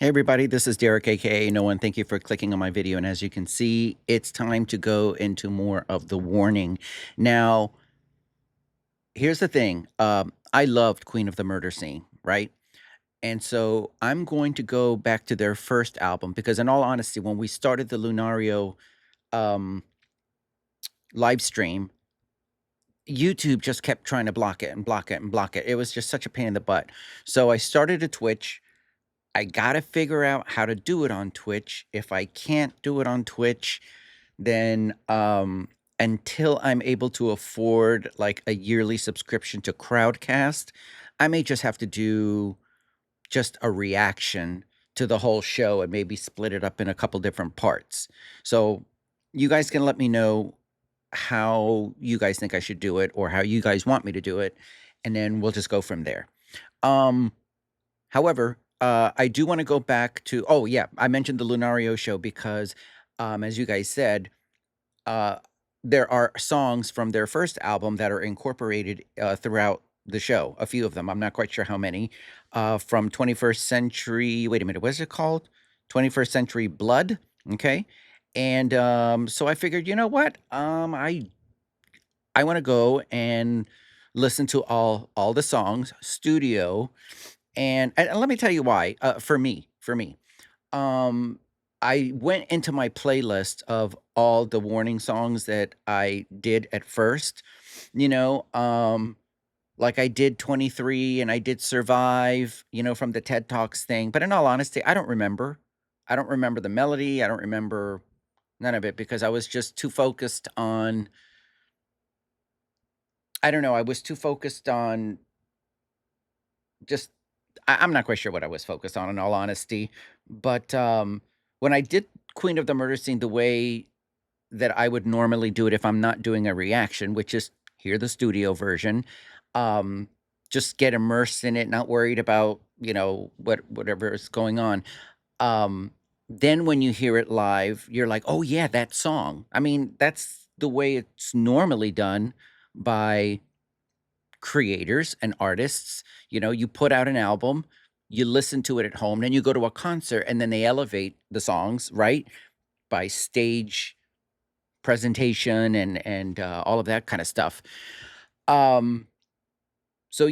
Hey everybody, this is Derek, aka No One. Thank you for clicking on my video. And as you can see, it's time to go into more of the warning. Now, here's the thing. I loved Queen of the Murder Scene, right? And so I'm going to go back to their first album because, in all honesty, when we started the Lunario um, live stream, YouTube just kept trying to block it and block it and block it. It was just such a pain in the butt. So I started a Twitch. I gotta figure out how to do it on Twitch. If I can't do it on Twitch, then until I'm able to afford like a yearly subscription to Crowdcast, I may just have to do just a reaction to the whole show and maybe split it up in a couple different parts. So you guys can let me know how you guys think I should do it or how you guys want me to do it, and then we'll just go from there. Um However, I do wanna go back to oh, yeah, I mentioned the Lunario show because, as you guys said, uh, there are songs from their first album that are incorporated, throughout the show, a few of them, I'm not quite sure how many, from 21st Century wait a minute, what is it called? 21st Century Blood, okay? And, so I figured, you know what? I wanna go and listen to all the songs, studio, and let me tell you why, for me, um, I went into my playlist of all the warning songs that I did at first, you know, like I did 23 and I did Survive, from the TED Talks thing, but in all honesty, I don't remember. I don't remember the melody, I don't remember none of it because I was just too focused on I don't know, I was too focused on just I'm not quite sure what I was focused on, in all honesty, but, when I did Queen of the Murder Scene the way that I would normally do it if I'm not doing a reaction, which is hear the studio version, um, just get immersed in it, not worried about, whatever is going on. Um, then when you hear it live, you're like, "Oh, yeah, that song." I mean, that's the way it's normally done by creators and artists. You put out an album, you listen to it at home, then you go to a concert, and then they elevate the songs, right? By stage presentation and all of that kind of stuff. Um, so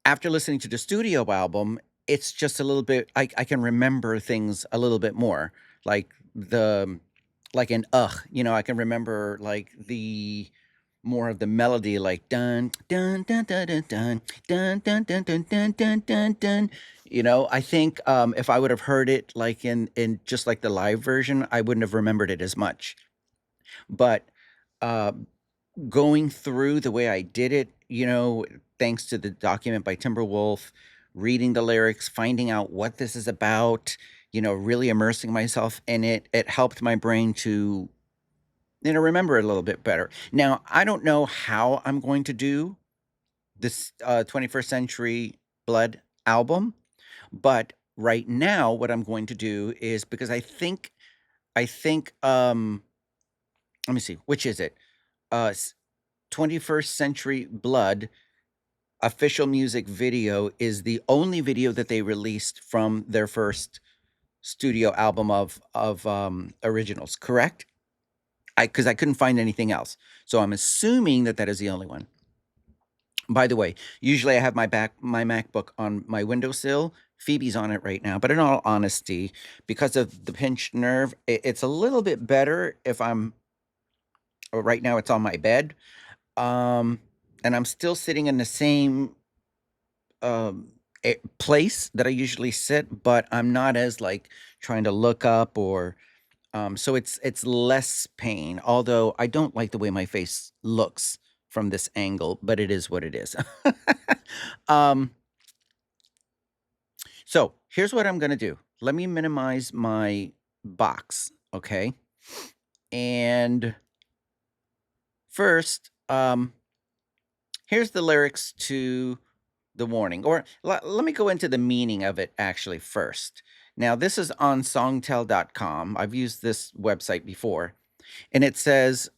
after listening to the studio album, it's just a little bit. I can remember things a little bit more, like the like an ugh. I can remember like the more of the melody, like dun dun dun dun dun dun dun dun dun dun dun dun dun dun. I think if I would have heard it like in just like the live version, I wouldn't have remembered it as much. But uh, going through the way I did it, thanks to the document by Timberwolf, reading the lyrics, finding out what this is about, really immersing myself in it, it helped my brain to remember it a little bit better. Now, I don't know how I'm going to do this 21st Century Blood album, but right now, what I'm going to do is because I think, let me see, which is it? 21st Century Blood official music video is the only video that they released from their first studio album of originals, correct? Because I couldn't find anything else. So I'm assuming that that is the only one. By the way, usually I have my MacBook on my windowsill. Phoebe's on it right now, but in all honesty, because of the pinched nerve, it's a little bit better if I'm right now it's on my bed. Um, and I'm still sitting in the same place that I usually sit, but I'm not as like trying to look up or so it's less pain, although I don't like the way my face looks from this angle, but it is what it is. um, so here's what I'm gonna do. Let me minimize my box, okay? And first, here's the lyrics to the warning, or let me go into the meaning of it actually first. Now, this is on songtell.com. I've used this website before, and it says,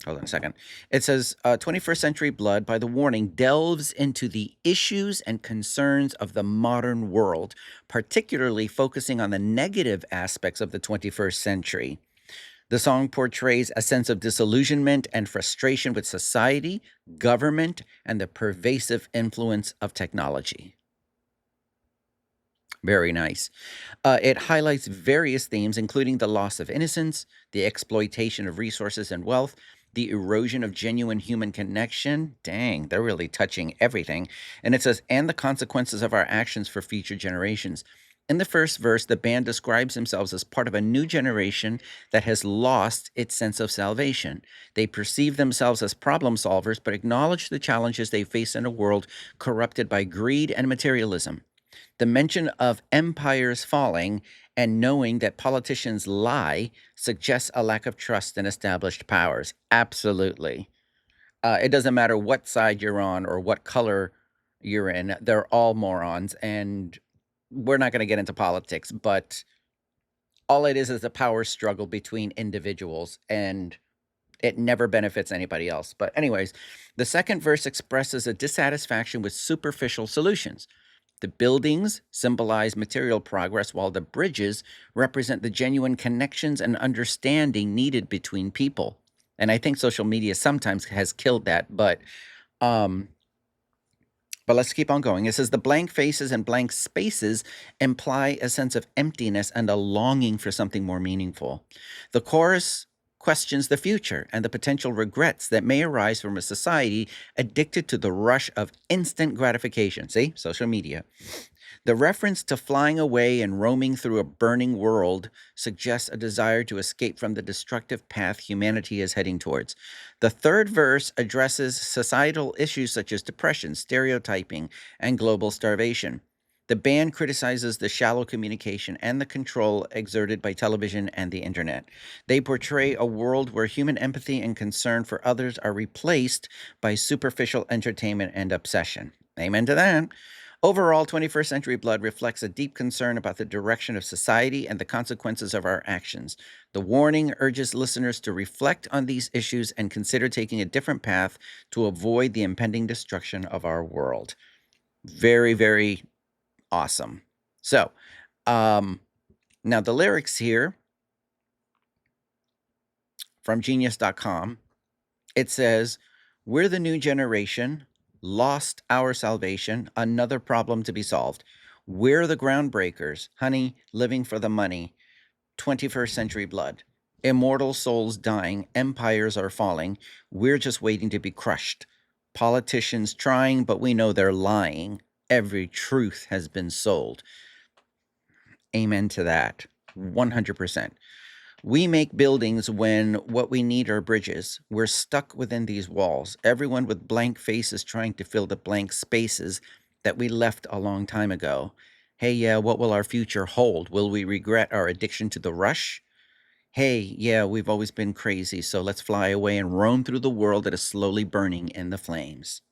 Hold on a second. It says 21st Century Blood by the Warning delves into the issues and concerns of the modern world, particularly focusing on the negative aspects of the 21st century. The song portrays a sense of disillusionment and frustration with society, government, and the pervasive influence of technology. Very nice. It highlights various themes, including the loss of innocence, the exploitation of resources and wealth, the erosion of genuine human connection. Dang, they're really touching everything. And it says, and the consequences of our actions for future generations. In the first verse, the band describes themselves as part of a new generation that has lost its sense of salvation. They perceive themselves as problem solvers, but acknowledge the challenges they face in a world corrupted by greed and materialism. The mention of empires falling and knowing that politicians lie suggests a lack of trust in established powers. Absolutely. It doesn't matter what side you're on or what color you're in, they're all morons. And we're not going to get into politics, but all it is a power struggle between individuals, and it never benefits anybody else. But, anyways, the second verse expresses a dissatisfaction with superficial solutions. The buildings symbolize material progress, while the bridges represent the genuine connections and understanding needed between people. And I think social media sometimes has killed that, um, but let's keep on going. It says the blank faces and blank spaces imply a sense of emptiness and a longing for something more meaningful. The chorus questions the future and the potential regrets that may arise from a society addicted to the rush of instant gratification. See, social media. The reference to flying away and roaming through a burning world suggests a desire to escape from the destructive path humanity is heading towards. The third verse addresses societal issues such as depression, stereotyping, and global starvation. The band criticizes the shallow communication and the control exerted by television and the internet. They portray a world where human empathy and concern for others are replaced by superficial entertainment and obsession. Amen to that. Overall, 21st Century Blood reflects a deep concern about the direction of society and the consequences of our actions. The warning urges listeners to reflect on these issues and consider taking a different path to avoid the impending destruction of our world. Very, very awesome. So, now the lyrics here from genius.com, it says, "We're the new generation, lost our salvation, another problem to be solved. We're the groundbreakers, honey, living for the money, 21st century blood. Immortal souls dying, empires are falling. We're just waiting to be crushed. Politicians trying, but we know they're lying. Every truth has been sold." Amen to that. 100%. We make buildings when what we need are bridges. We're stuck within these walls. Everyone with blank faces trying to fill the blank spaces that we left a long time ago. Hey, yeah, what will our future hold? Will we regret our addiction to the rush? Hey, yeah, we've always been crazy, so let's fly away and roam through the world that is slowly burning in the flames.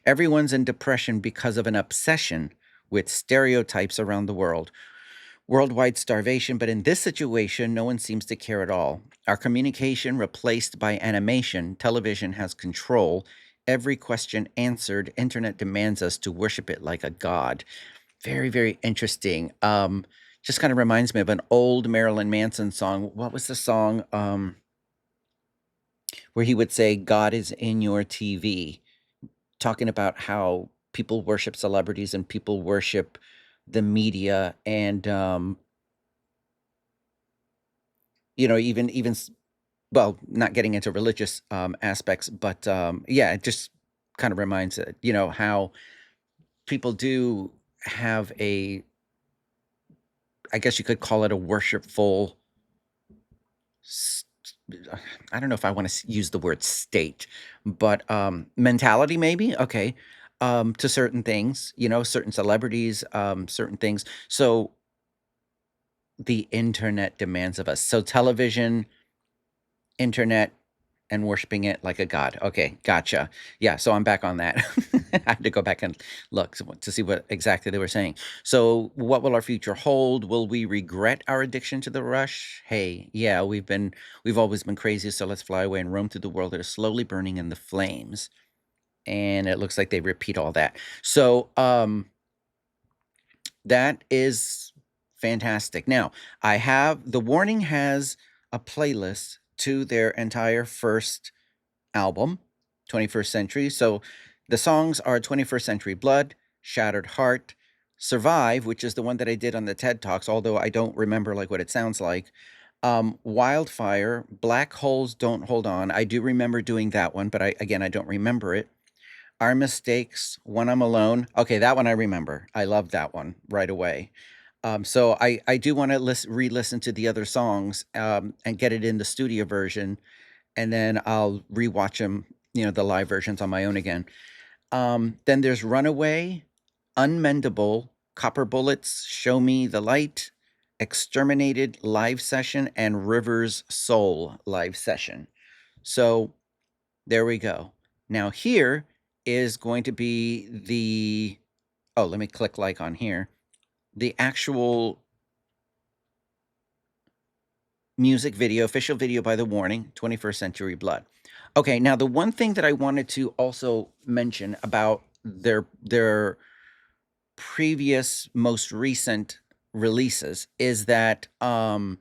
Everyone's in depression because of an obsession with stereotypes around the world. Worldwide starvation, but in this situation, no one seems to care at all. Our communication replaced by animation, television has control. Every question answered, internet demands us to worship it like a god. Very, very interesting. Just kind of reminds me of an old Marilyn Manson song. What was the song? Where he would say, "God is in your TV," talking about how people worship celebrities and people worship the media, and even well, not getting into religious aspects, but yeah, it just kind of reminds it, how people do have a, I guess you could call it a worshipful, s- I don't know if I want to use the word state, but mentality maybe. Okay. To certain things, certain celebrities, certain things. So the internet demands of us. So television, internet, and worshiping it like a god. Okay, gotcha. Yeah, so I'm back on that. I had to go back and look to see what exactly they were saying. So, what will our future hold? Will we regret our addiction to the rush? Hey, yeah, we've always been crazy, so let's fly away and roam through the world that is slowly burning in the flames. And it looks like they repeat all that. So, that is fantastic. Now, the Warning has a playlist to their entire first album, 21st Century. So the songs are 21st Century Blood, Shattered Heart, Survive, which is the one that I did on the TED Talks, although I don't remember like what it sounds like. Wildfire, Black Holes Don't Hold On. I do remember doing that one, but I don't remember it. Our Mistakes, When I'm Alone. Okay, that one I remember. I love that one right away. So I do want to re-listen to the other songs and get it in the studio version, and then I'll rewatch them, the live versions on my own again. Then there's Runaway, Unmendable, Copper Bullets, Show Me the Light, Exterminated live session, and Rivers Soul live session. So there we go. Now here is going to be let me click like on here. The actual music video, official video by The Warning, 21st Century Blood. Okay, now the one thing that I wanted to also mention about their previous, most recent releases is that I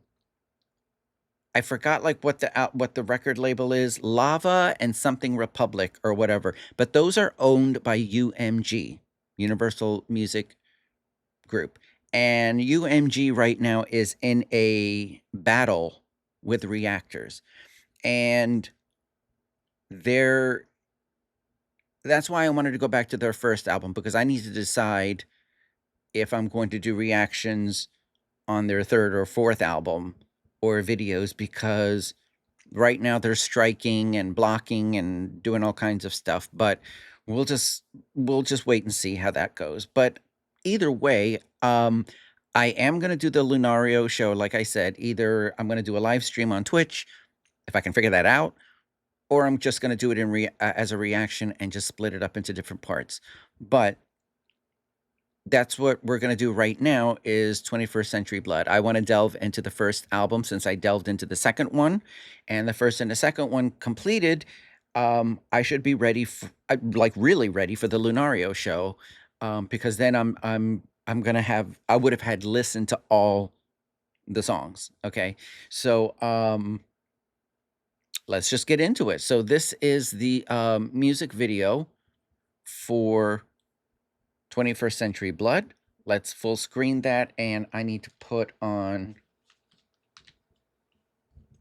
forgot like what the record label is, Lava and something Republic or whatever, but those are owned by UMG, Universal Music Group. And UMG right now is in a battle with Reactors. And that's why I wanted to go back to their first album, because I need to decide if I'm going to do reactions on their third or fourth album or videos, because right now they're striking and blocking and doing all kinds of stuff, but we'll just wait and see how that goes. But either way, I am going to do the Lunario show. Like I said, either I'm going to do a live stream on Twitch if I can figure that out, or I'm just going to do it as a reaction and just split it up into different parts. But that's what we're going to do right now is 21st Century Blood. I want to delve into the first album since I delved into the second one, and the first and the second one completed. I should be ready really ready for the Lunario show, because then I'm going to I would have had listened to all the songs. Okay. So, let's just get into it. So this is the music video for 21st Century Blood. Let's full screen that, and I need to put on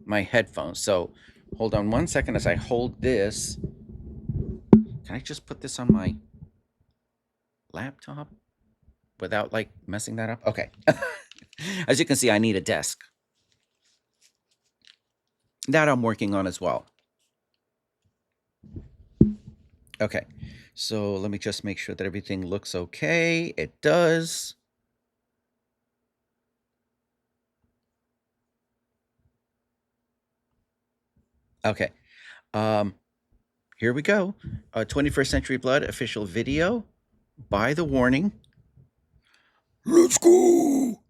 my headphones. So hold on one second as I hold this. Can I just put this on my laptop without like messing that up? Okay. As you can see, I need a desk. That I'm working on as well. Okay. So let me just make sure that everything looks okay. It does. Okay. Here we go. 21st Century Blood official video by The Warning. Let's go.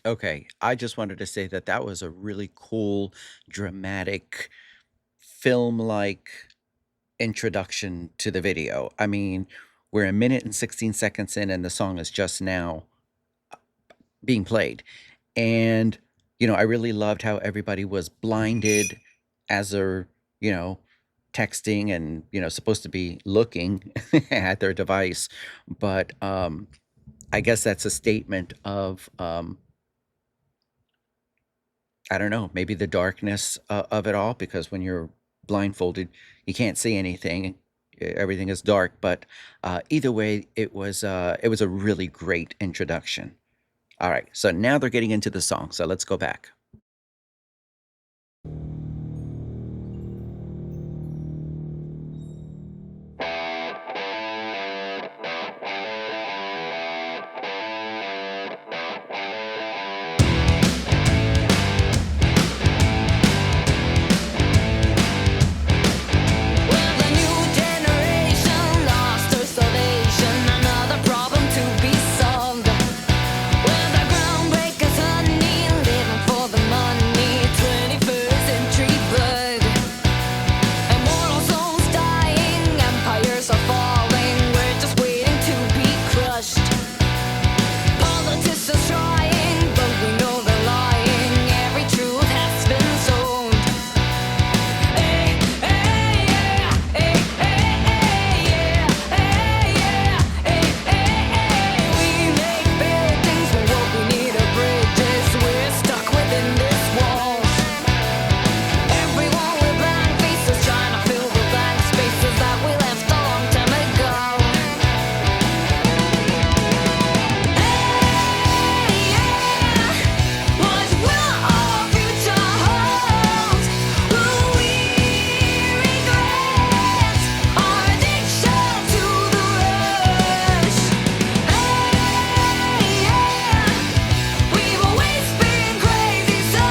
Okay, I just wanted to say that that was a really cool, dramatic, film-like introduction to the video. I mean, we're a minute and 16 seconds in, and the song is just now being played. And, I really loved how everybody was blinded as they're, you know, texting and, supposed to be looking at their device. But I guess that's a statement of, I don't know, maybe the darkness of it all, because when you're blindfolded, you can't see anything. Everything is dark. But either way, it was a really great introduction. All right, so now they're getting into the song. So let's go back. Well, the new generation lost her salvation, another problem to be solved. Well, the groundbreakers, honey, living for the money, 21st century bud. Immortal souls dying, empires are falling, we're just waiting to be crushed. Politicians trying, but we know they're lying, every truth has been sold. Hey, hey, yeah, hey, hey, hey, yeah, hey, yeah, hey, hey, hey. We make buildings, but what we need are bridges. We're stuck within this walls. Everyone with blank faces trying to fill the blank spaces that we left a long time ago. Hey, yeah, what will our future hold? Will we regret our addiction to the rush? Hey, yeah, we've always been crazy, so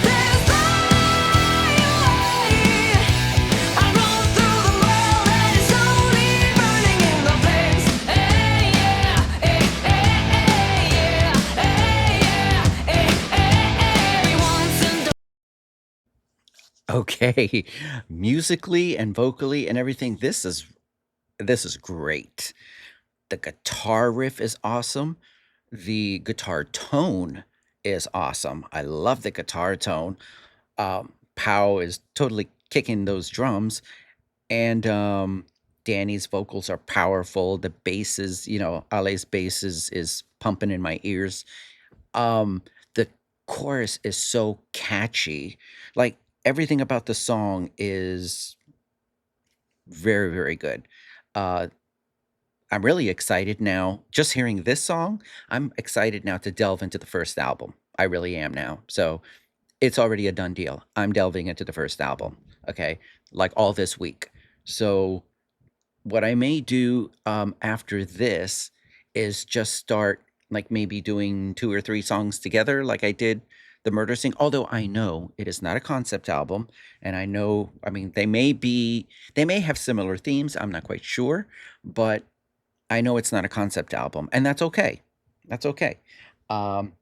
there's no way. I roll through the world and it's only burning in the flames. Hey, yeah, hey, hey, hey, yeah, hey, yeah, hey, hey, every once and Okay, musically and vocally and everything, this is great. The guitar riff is awesome. The guitar tone is awesome. I love the guitar tone. Pow is totally kicking those drums, and Danny's vocals are powerful. The bass is, Ale's bass is pumping in my ears. The chorus is so catchy. Like, everything about the song is very, very good. Uh, I'm really excited now. Just hearing this song, I'm excited now to delve into the first album. I really am now. So it's already a done deal. I'm delving into the first album. Okay. Like all this week. So what I may do after this is just start, like, maybe doing two or three songs together, like I did the Murder Sing. Although I know it is not a concept album, and I know, I mean, they may have similar themes. I'm not quite sure, but I know it's not a concept album, and that's okay. That's okay. Um,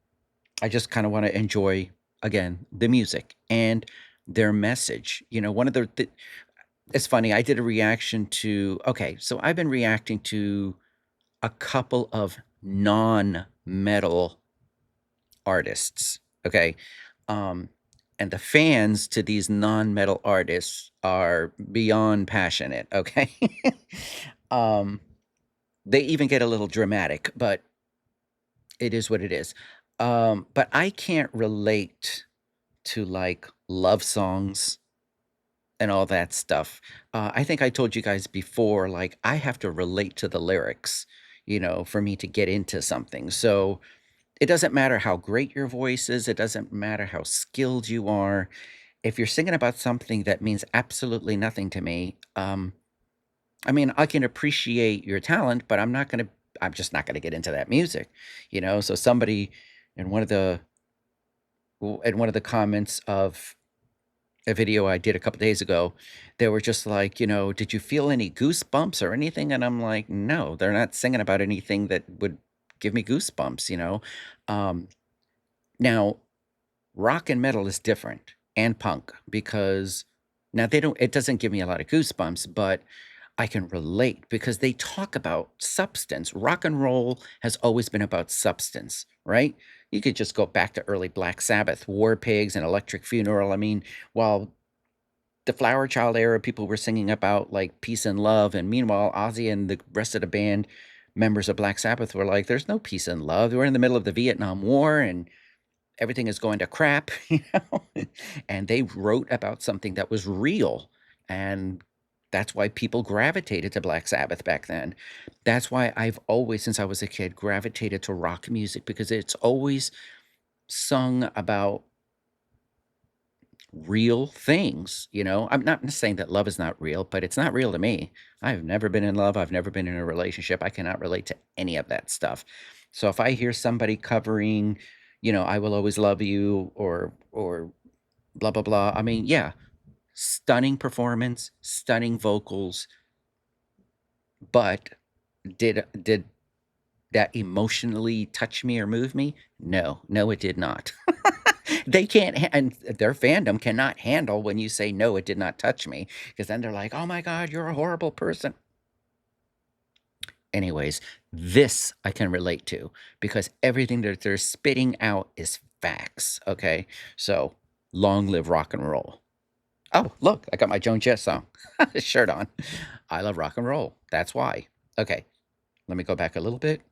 I just kind of want to enjoy, again, the music and their message. One of it's funny. I did a reaction to. Okay, so I've been reacting to a couple of non-metal artists. Okay, um, and the fans to these non-metal artists are beyond passionate. Okay, um, they even get a little dramatic, but it is what it is. But I can't relate to, like, love songs and all that stuff. I think I told you guys before, like, I have to relate to the lyrics, for me to get into something. So it doesn't matter how great your voice is, it doesn't matter how skilled you are. If you're singing about something that means absolutely nothing to me, I mean, I can appreciate your talent, but I'm just not gonna get into that music, So somebody in one of the comments of a video I did a couple days ago, they were just like, "Did you feel any goosebumps or anything?" And I'm like, "No, they're not singing about anything that would give me goosebumps, you know? Um, Now, rock and metal is different, and punk, because now they don't it doesn't give me a lot of goosebumps, but I can relate because they talk about substance. Rock and roll has always been about substance, right? You could just go back to early Black Sabbath, War Pigs, and Electric Funeral. I mean, while the Flower Child era, people were singing about like peace and love, and meanwhile, Ozzy and the rest of the band members of Black Sabbath were like, "There's no peace and love. We're in the middle of the Vietnam War, and everything is going to crap," you know? And they wrote about something that was real, and that's why people gravitated to Black Sabbath back then. That's why I've always, since I was a kid, gravitated to rock music because it's always sung about real things, you know? I'm not saying that love is not real, but it's not real to me. I've never been in love, I've never been in a relationship, I cannot relate to any of that stuff. So if I hear somebody covering, "I Will Always Love You," or blah, blah, blah, I mean, yeah, stunning performance, stunning vocals, but did that emotionally touch me or move me? No. No, it did not. They can't and their fandom cannot handle when you say, "No, it did not touch me," because then they're like, "Oh my god, you're a horrible person." Anyways, this I can relate to because everything that they're spitting out is facts, okay? So, long live rock and roll. Oh, look, I got my Joan Jett song shirt on. I love rock and roll. That's why. Okay, let me go back a little bit.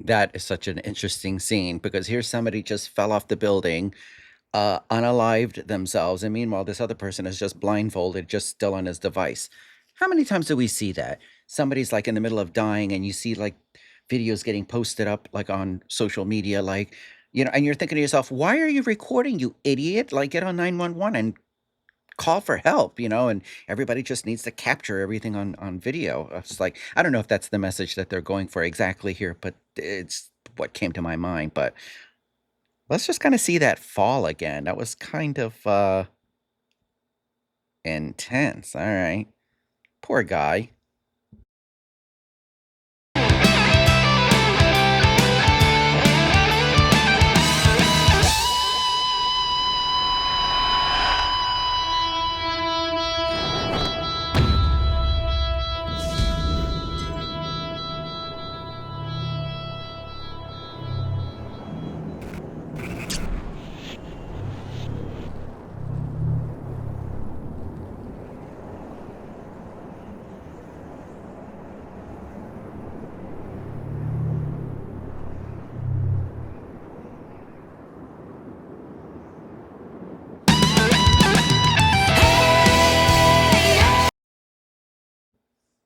That is such an interesting scene because here's somebody just fell off the building, unalived themselves, and meanwhile, this other person is just blindfolded, just still on his device. How many times do we see that? Somebody's like in the middle of dying, and you see like videos getting posted up like on social media, like, and you're thinking to yourself, why are you recording, you idiot? Like, get on 911 and call for help, and everybody just needs to capture everything on video. It's like, I don't know if that's the message that they're going for exactly here, but it's what came to my mind. But let's just kind of see that fall again. That was kind of intense. All right. Poor guy.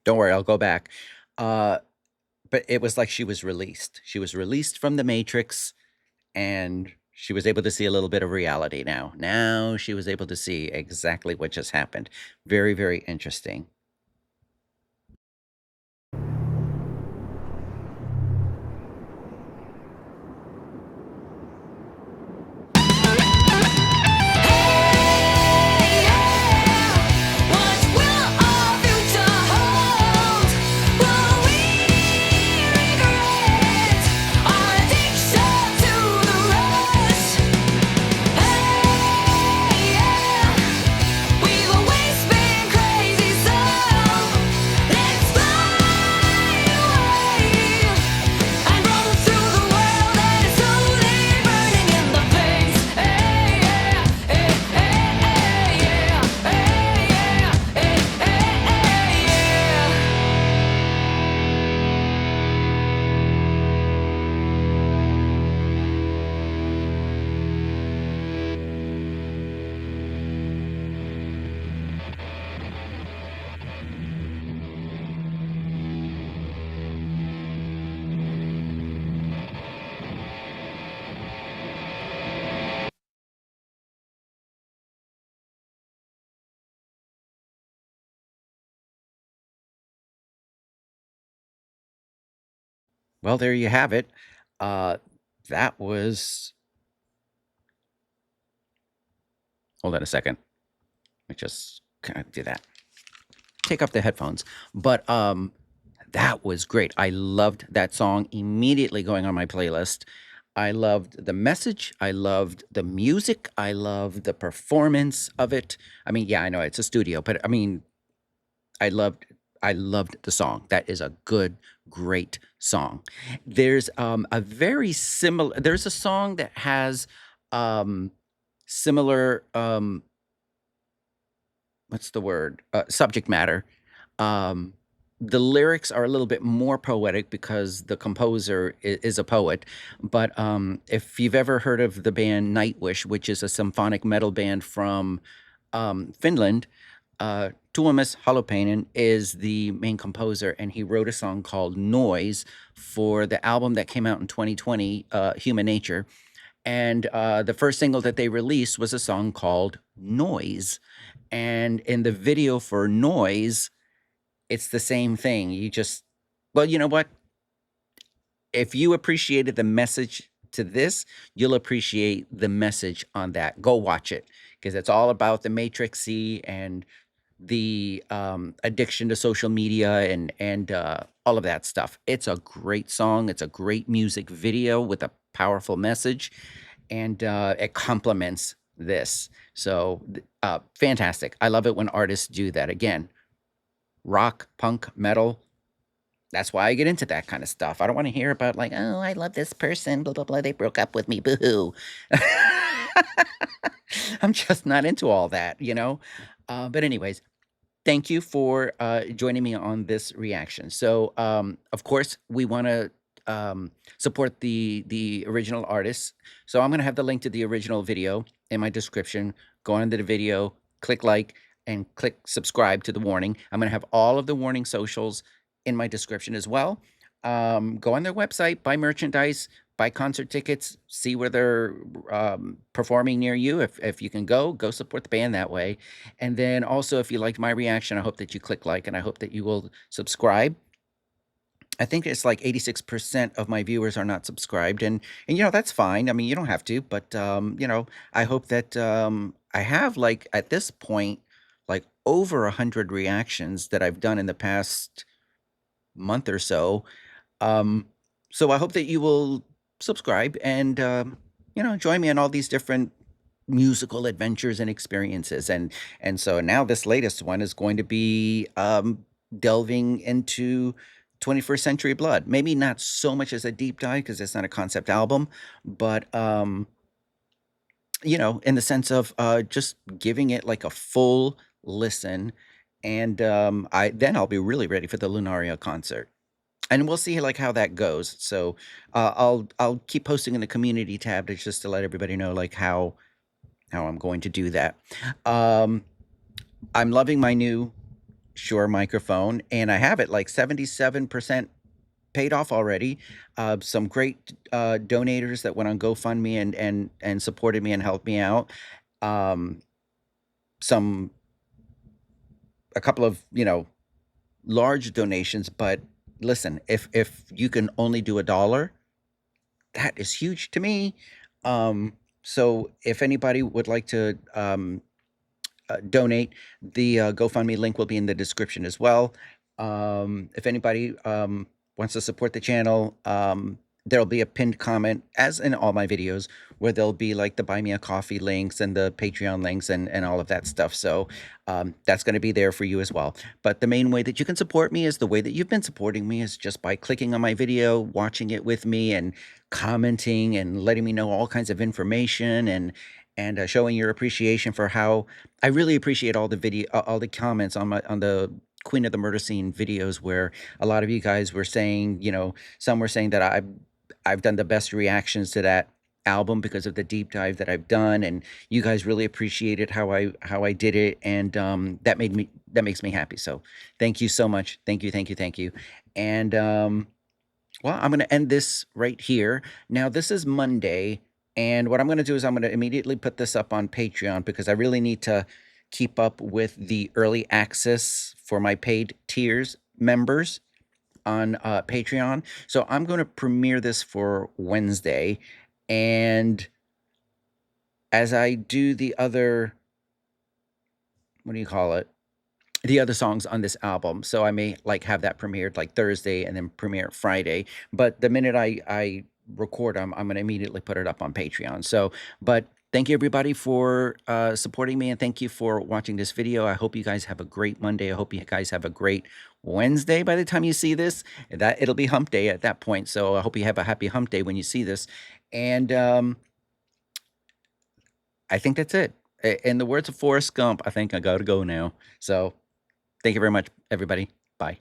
Don't worry, I'll go back. Uh, but it was like she was released. She was released from the Matrix, and she was able to see a little bit of reality now. Now she was able to see exactly what just happened. Very, very interesting. What will our future hold? Will we regret our addiction to the rush? We've always been crazy, so let's fly away and roll through the world that is slowly burning in the face. Well, there you have it. Uh, that was. Hold on a second. Let me just kind of do that. Take off the headphones. But that was great. I loved that song, immediately going on my playlist. I loved the message. I loved the music. I loved the performance of it. I mean, yeah, I know it's a studio, but I mean, I loved I loved the song. That is a good, great song. There's a very similar there's a song that has similar what's the word? Subject matter. Um, the lyrics are a little bit more poetic because the composer is a poet. But if you've ever heard of the band Nightwish, which is a symphonic metal band from Finland, Tuomas Halopainen is the main composer, and he wrote a song called Noise for the album that came out in 2020, Human Nature. And the first single that they released was a song called Noise. And in the video for Noise, it's the same thing. You just, well, you know what? If you appreciated the message to this, you'll appreciate the message on that. Go watch it because it's all about the matrixy and the addiction to social media and all of that stuff. It's a great song. It's a great music video with a powerful message, and it complements this. So fantastic. I love it when artists do that. Again, rock, punk, metal. That's why I get into that kind of stuff. I don't want to hear about like, oh, I love this person, blah blah blah. They broke up with me, boo-hoo. I'm just not into all that, you know. But anyways, thank you for joining me on this reaction. So, of course, we want to support the original artists. So I'm going to have the link to the original video in my description. Go on to the video, click like, and click subscribe to the warning. I'm going to have all of the warning socials in my description as well. Go on their website, buy merchandise, buy concert tickets, see where they're performing near you. If you can go support the band that way. And then also, if you liked my reaction, I hope that you click like, and I hope that you will subscribe. I think it's like 86% of my viewers are not subscribed, and that's fine. I mean, you don't have to, but I hope that I have like at this point like over 100 reactions that I've done in the past month or so. Um, so I hope that you will subscribe and join me on all these different musical adventures and experiences. And so now this latest one is going to be delving into 21st Century Blood. Maybe not so much as a deep dive because it's not a concept album, but in the sense of just giving it like a full listen. And I'll be really ready for the Lunaria concert, and we'll see like how that goes. So I'll keep posting in the community tab just to let everybody know like how I'm going to do that. I'm loving my new Shure microphone, and I have it like 77% paid off already. Some great donators that went on GoFundMe and supported me and helped me out. Um, some a couple of large donations, but listen, if you can only do $1, that is huge to me. So if anybody would like to donate, the GoFundMe link will be in the description as well. If anybody wants to support the channel, there'll be a pinned comment, as in all my videos, where there'll be like the Buy Me a Coffee links and the Patreon links and all of that stuff. So that's going to be there for you as well. But the main way that you can support me is the way that you've been supporting me, is just by clicking on my video, watching it with me, and commenting and letting me know all kinds of information and showing your appreciation for how I really appreciate all all the comments on the Queen of the Murder Scene videos, where a lot of you guys were saying, some were saying that I've done the best reactions to that album because of the deep dive that I've done, and you guys really appreciated how I did it, and that makes me happy. So thank you so much. Thank you, thank you, thank you. And well, I'm going to end this right here. Now, this is Monday, and what I'm going to do is I'm going to immediately put this up on Patreon, because I really need to keep up with the early access for my paid tiers members on Patreon. So I'm going to premiere this for Wednesday, and as I do the other, what do you call it? The other songs on this album. So I may like have that premiered like Thursday and then premiere Friday. But the minute I record them, I'm gonna immediately put it up on Patreon. So, but thank you everybody for supporting me, and thank you for watching this video. I hope you guys have a great Monday. I hope you guys have a great Wednesday by the time you see this. That it'll be hump day at that point. So I hope you have a happy hump day when you see this. And I think that's it. In the words of Forrest Gump, I think I gotta go now. So thank you very much, everybody. Bye.